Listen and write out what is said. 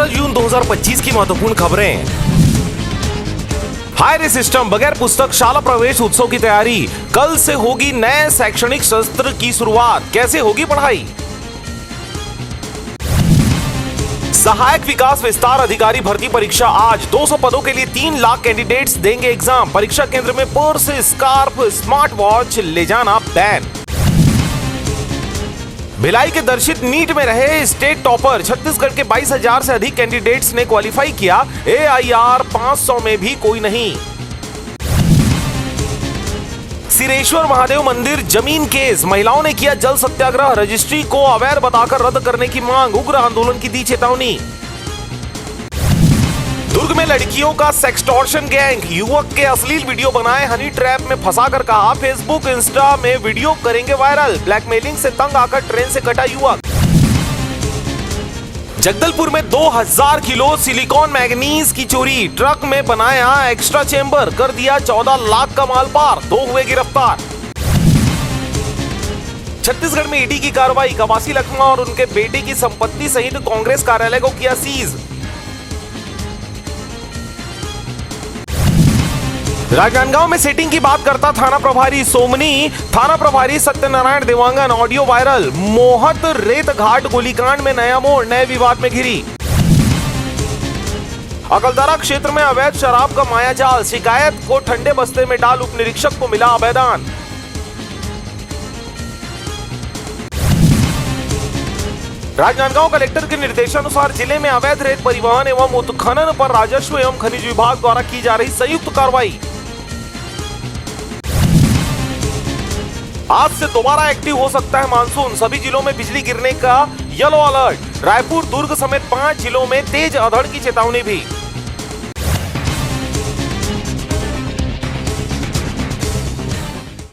जून 2025 की महत्वपूर्ण खबरें। हायर सिस्टम बगैर पुस्तक शाला प्रवेश उत्सव की तैयारी। कल से होगी नए शैक्षणिक सत्र की शुरुआत। कैसे होगी पढ़ाई? सहायक विकास विस्तार अधिकारी भर्ती परीक्षा आज। 200 पदों के लिए 3 लाख कैंडिडेट्स देंगे एग्जाम। परीक्षा केंद्र में पर्स, स्कार्फ, स्मार्ट वॉच ले जाना बैन। भिलाई के दर्शित नीट में रहे स्टेट टॉपर। छत्तीसगढ़ के 22,000 से अधिक कैंडिडेट्स ने क्वालिफाई किया। AIR 500 में भी कोई नहीं। सिरेश्वर महादेव मंदिर जमीन केस। महिलाओं ने किया जल सत्याग्रह। रजिस्ट्री को अवैध बताकर रद्द करने की मांग। उग्र आंदोलन की दी चेतावनी। दुर्ग में लड़कियों का सेक्सटॉर्शन गैंग। युवक के अश्लील वीडियो बनाए हनी ट्रैप में फंसाकर कहा फेसबुक इंस्टा में वीडियो करेंगे वायरल। ब्लैकमेलिंग से तंग आकर ट्रेन से कटा युवक। जगदलपुर में 2000 किलो सिलिकॉन मैग्नीज की चोरी। ट्रक में बनाया एक्स्ट्रा चेंबर। कर दिया 14 लाख का माल पार। 2 हुए गिरफ्तार। छत्तीसगढ़ में ईडी की कार्रवाई। कवासी लखमा और उनके बेटे की संपत्ति सहित कांग्रेस कार्यालय को किया सीज। राजनांदगांव में सेटिंग की बात करता थाना प्रभारी सोमनी। थाना प्रभारी सत्यनारायण देवांगन ऑडियो वायरल। मोहत रेत घाट गोलीकांड में नया मोड़। नए विवाद में घिरी। अकलतरा क्षेत्र में अवैध शराब का मायाजाल। शिकायत को ठंडे बस्ते में डाल उप निरीक्षक को मिला अभेदान। राजनांदगांव कलेक्टर के निर्देशानुसार जिले में अवैध रेत परिवहन एवं उत्खनन पर राजस्व एवं खनिज विभाग द्वारा की जा रही संयुक्त कार्रवाई। आज से दोबारा एक्टिव हो सकता है मानसून। सभी जिलों में बिजली गिरने का येलो अलर्ट। रायपुर, दुर्ग समेत 5 जिलों में तेज अंधड़ की चेतावनी भी।